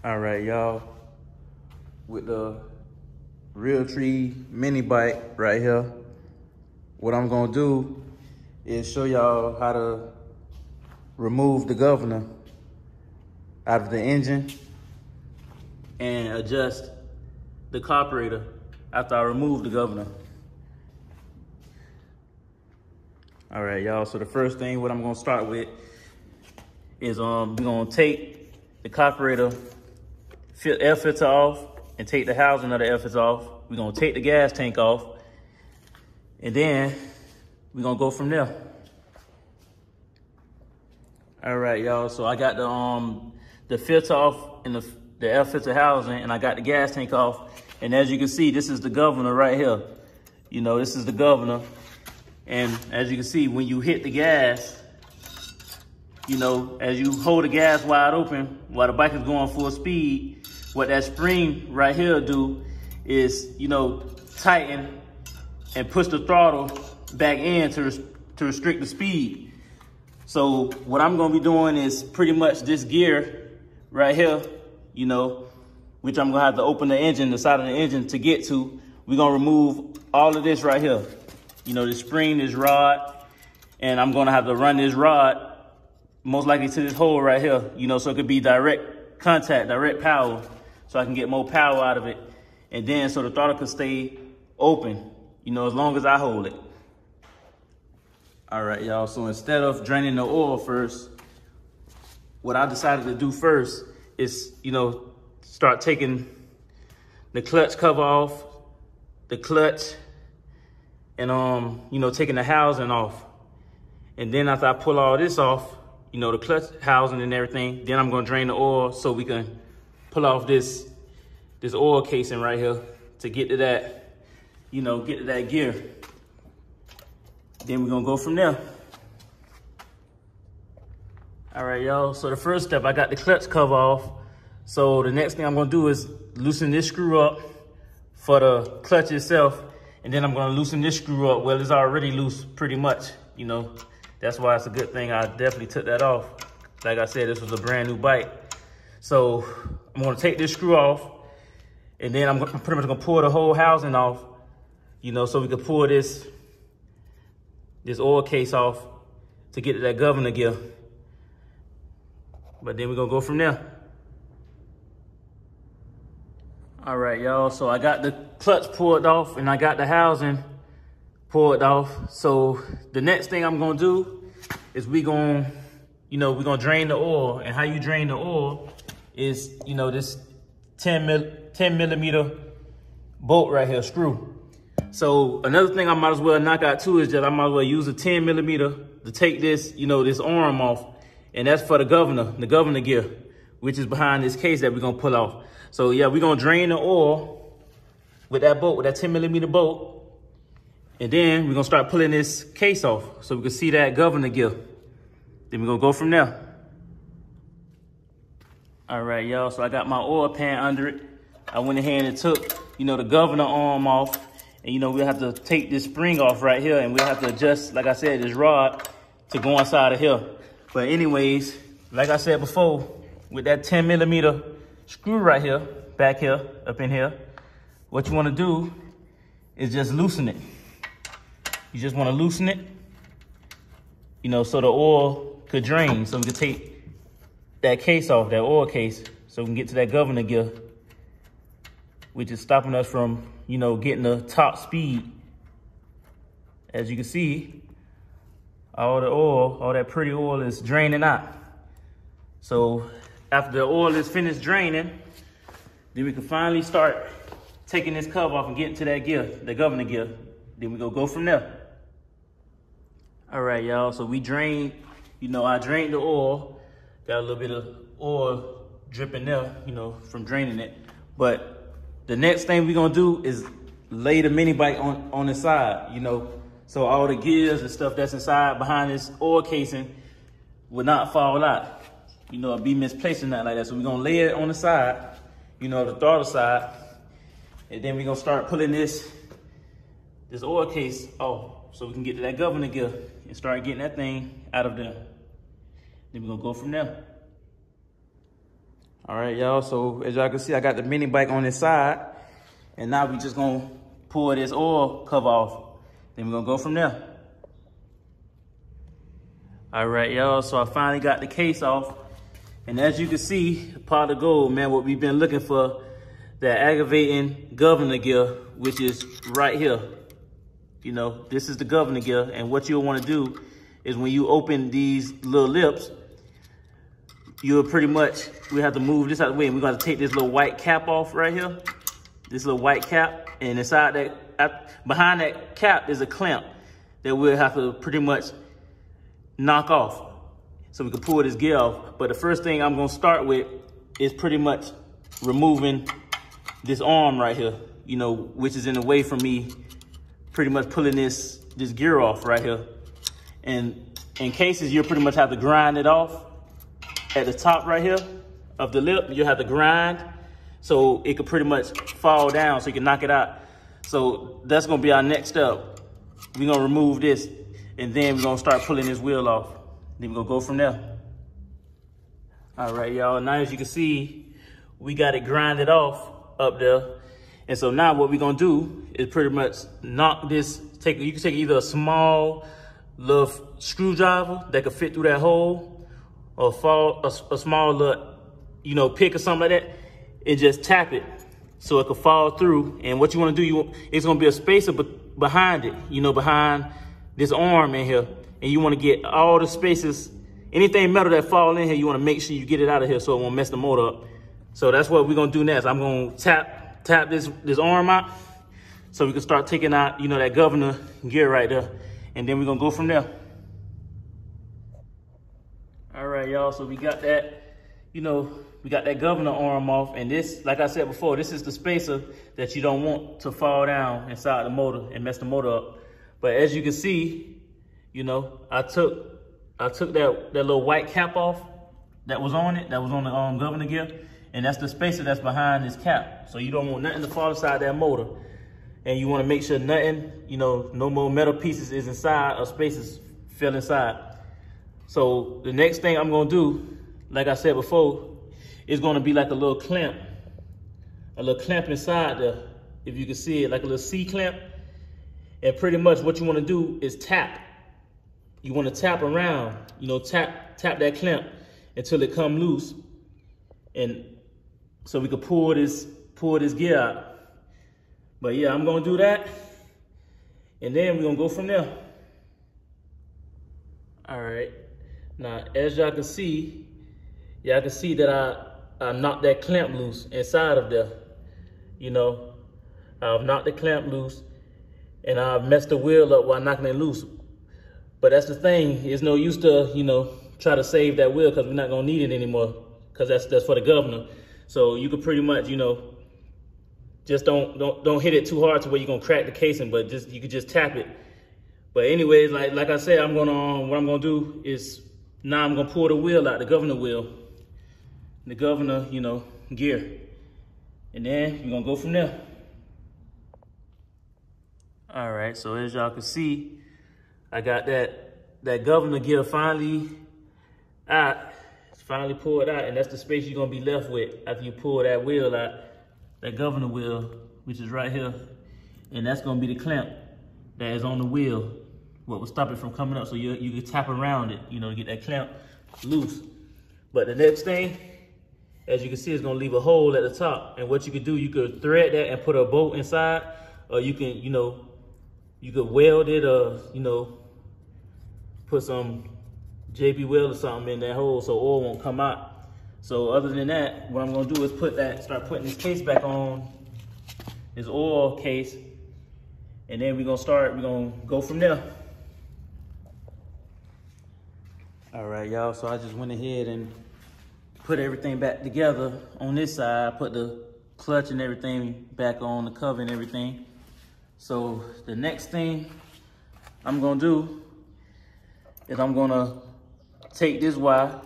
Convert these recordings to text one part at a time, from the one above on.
All right, y'all, with the Realtree mini bike right here, what I'm gonna do is show y'all how to remove the governor out of the engine and adjust the carburetor after I remove the governor. All right, y'all, so the first thing what I'm gonna start with is we're gonna take the carburetor air filter off and take the housing of the air filter off. We're gonna take the gas tank off, and then we're gonna go from there. All right, y'all, so I got the filter off and the air filter housing, and I got the gas tank off. And as you can see, this is the governor right here. You know, this is the governor. And as you can see, when you hit the gas, you know, as you hold the gas wide open while the bike is going full speed, what that spring right here do is, you know, tighten and push the throttle back in to restrict the speed. So what I'm gonna be doing is pretty much this gear right here, you know, which I'm gonna have to open the engine, the side of the engine to get to. We're gonna remove all of this right here. You know, this spring, this rod, and I'm gonna have to run this rod most likely to this hole right here, you know, so it could be direct contact, direct power, so I can get more power out of it. And then so the throttle could stay open, you know, as long as I hold it. All right, y'all, so instead of draining the oil first, what I decided to do first is, you know, start taking the clutch cover off, the clutch, and, you know, taking the housing off. And then after I pull all this off, you know, the clutch housing and everything, then I'm gonna drain the oil so we can pull off this oil casing right here to get to that, you know, get to that gear. Then we're gonna go from there. All right, y'all, so the first step, I got the clutch cover off. So the next thing I'm gonna do is loosen this screw up for the clutch itself. And then I'm gonna loosen this screw up. Well, it's already loose pretty much, you know. That's why it's a good thing I definitely took that off. Like I said, this was a brand new bike. So I'm gonna take this screw off, and then I'm pretty much gonna pull the whole housing off, you know, so we can pull this oil case off to get to that governor gear. But then we're gonna go from there. All right, y'all, so I got the clutch pulled off and I got the housing pulled off. So the next thing I'm gonna do is we're gonna drain the oil. And how you drain the oil is, you know, this 10 millimeter bolt right here, screw. So another thing I might as well knock out too is that I might as well use a 10 millimeter to take this, you know, this arm off. And that's for the governor gear, which is behind this case that we're gonna pull off. So yeah, we're gonna drain the oil with that bolt, with that 10 millimeter bolt. And then we're gonna start pulling this case off so we can see that governor gear. Then we're gonna go from there. All right, y'all, so I got my oil pan under it. I went ahead and took, you know, the governor arm off. And, you know, we'll have to take this spring off right here, and we'll have to adjust, like I said, this rod to go inside of here. But anyways, like I said before, with that 10 millimeter screw right here, back here, up in here, what you wanna do is just loosen it. You just wanna loosen it, you know, so the oil could drain, so we can take that case off, that oil case, so we can get to that governor gear, which is stopping us from, you know, getting the top speed. As you can see, all the oil, all that pretty oil is draining out. So after the oil is finished draining, then we can finally start taking this cover off and getting to that gear, the governor gear. Then we go from there. All right, y'all, so we drained, you know, I drained the oil. Got a little bit of oil dripping there, you know, from draining it. But the next thing we're gonna do is lay the mini bike on the side, you know, so all the gears and stuff that's inside behind this oil casing will not fall out, you know, or be misplaced or nothing like that. So we're gonna lay it on the side, you know, the throttle side, and then we're gonna start pulling this oil case off so we can get to that governor gear and start getting that thing out of there. Then we're gonna go from there. All right, y'all. So as y'all can see, I got the mini bike on this side. And now we just gonna pull this oil cover off. Then we're gonna go from there. All right, y'all. So I finally got the case off. And as you can see, pot of gold, man, what we've been looking for, that aggravating governor gear, which is right here. You know, this is the governor gear. And what you'll want to do is when you open these little lips, you'll pretty much, we have to move this out of the way. And we're going to take this little white cap off right here. This little white cap. And inside that, behind that cap is a clamp that we'll have to pretty much knock off so we can pull this gear off. But the first thing I'm going to start with is pretty much removing this arm right here, you know, which is in the way for me pretty much pulling this gear off right here. And in cases, you'll pretty much have to grind it off at the top right here of the lip. You have to grind so it could pretty much fall down so you can knock it out. So that's gonna be our next step. We're gonna remove this and then we're gonna start pulling this wheel off. Then we're gonna go from there. All right, y'all, now as you can see, we got it grinded off up there. And so now what we're gonna do is pretty much knock this, you can take either a small little screwdriver that could fit through that hole, or a small little, you know, pick or something like that, and just tap it so it could fall through. And what you wanna do, it's gonna be a spacer behind it, you know, behind this arm in here. And you wanna get all the spaces, anything metal that fall in here, you wanna make sure you get it out of here so it won't mess the motor up. So that's what we're gonna do next. I'm gonna tap this arm out so we can start taking out, you know, that governor gear right there. And then we're gonna go from there. All right, y'all, so we got that, you know, we got that governor arm off. And this, like I said before, this is the spacer that you don't want to fall down inside the motor and mess the motor up. But as you can see, you know, I took that little white cap off that was on it, that was on the governor gear. And that's the spacer that's behind this cap. So you don't want nothing to fall inside that motor. And you want to make sure nothing, you know, no more metal pieces is inside or spaces fell inside. So the next thing I'm going to do, like I said before, is going to be like a little clamp inside there. If you can see it, like a little C-clamp. And pretty much what you want to do is tap. You want to tap around, you know, tap that clamp until it come loose. And so we could pull this gear out. But yeah, I'm gonna do that. And then we're gonna go from there. All right. Now, as y'all can see that I knocked that clamp loose inside of there. You know, I've knocked the clamp loose and I've messed the wheel up while knocking it loose. But that's the thing, it's no use to, you know, try to save that wheel because we're not gonna need it anymore, because that's for the governor. So you could pretty much, you know, just don't hit it too hard to where you're gonna crack the casing, but you could just tap it. But anyways, like I said, what I'm gonna do is now I'm gonna pull the wheel out, the governor wheel, the governor, you know, gear, and then we're gonna go from there. All right, so as y'all can see, I got that governor gear finally out. Finally pulled out, and that's the space you're gonna be left with after you pull that wheel out, that governor wheel, which is right here. And that's gonna be the clamp that is on the wheel, what will stop it from coming up. So you can tap around it, you know, to get that clamp loose. But the next thing, as you can see, is gonna leave a hole at the top. And what you could do, you could thread that and put a bolt inside, or you can, you know, you could weld it, or, you know, put some JB weld or something in that hole so oil won't come out. So other than that, what I'm gonna do is start putting this case back on, this oil case, and then we're gonna go from there. All right, y'all, so I just went ahead and put everything back together on this side. I put the clutch and everything back on, the cover and everything. So the next thing I'm gonna do is I'm gonna take this wire,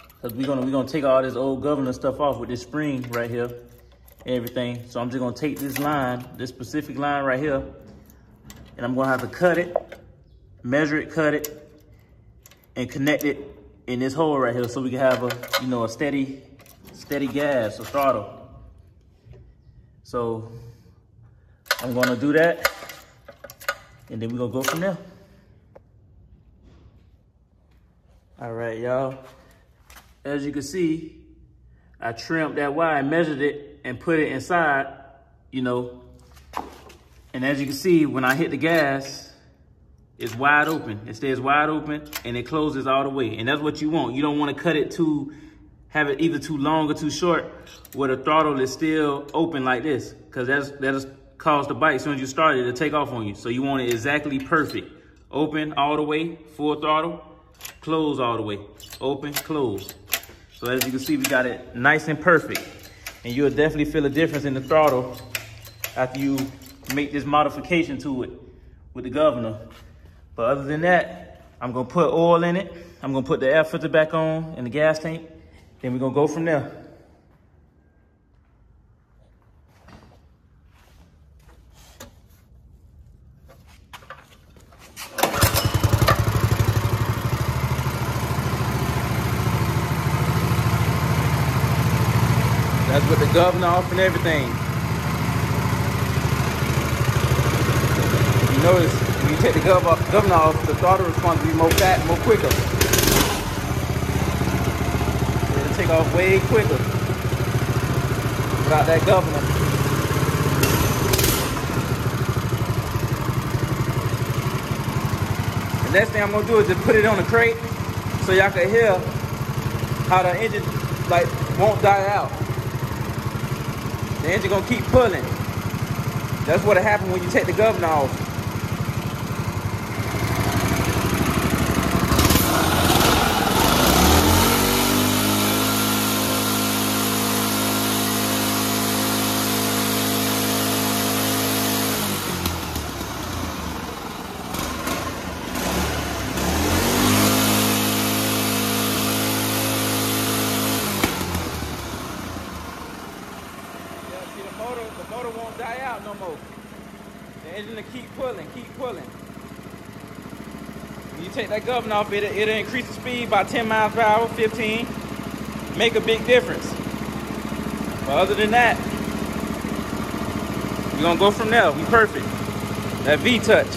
because we're gonna take all this old governor stuff off with this spring right here and everything. So I'm just gonna take this line, this specific line right here, and I'm gonna have to cut it, measure it, cut it, and connect it in this hole right here so we can have a, you know, a steady steady gas or throttle. So I'm gonna do that, and then we're gonna go from there. All right, y'all. As you can see, I trimmed that wire and measured it and put it inside, you know. And as you can see, when I hit the gas, it's wide open. It stays wide open and it closes all the way. And that's what you want. You don't want to cut it have it either too long or too short where the throttle is still open like this. Because that'll cause the bike, as soon as you start it, to take off on you. So you want it exactly perfect. Open all the way, full throttle, close all the way. Open, close. So as you can see, we got it nice and perfect. And you'll definitely feel a difference in the throttle after you make this modification to it with the governor. But other than that, I'm gonna put oil in it. I'm gonna put the air filter back on in the gas tank. Then we're gonna go from there. That's with the governor off and everything. You notice when you take the governor off, the throttle response will be more fast, more quicker. It'll take off way quicker without that governor. The next thing I'm gonna do is just put it on the crate so y'all can hear how the engine won't die out. The engine gonna keep pulling. That's what'll happen when you take the governor off. The motor won't die out no more. The engine will keep pulling, keep pulling. When you take that governor off, it'll increase the speed by 10 miles per hour, 15. Make a big difference. But other than that, we're gonna go from there. We perfect. That V-Touch.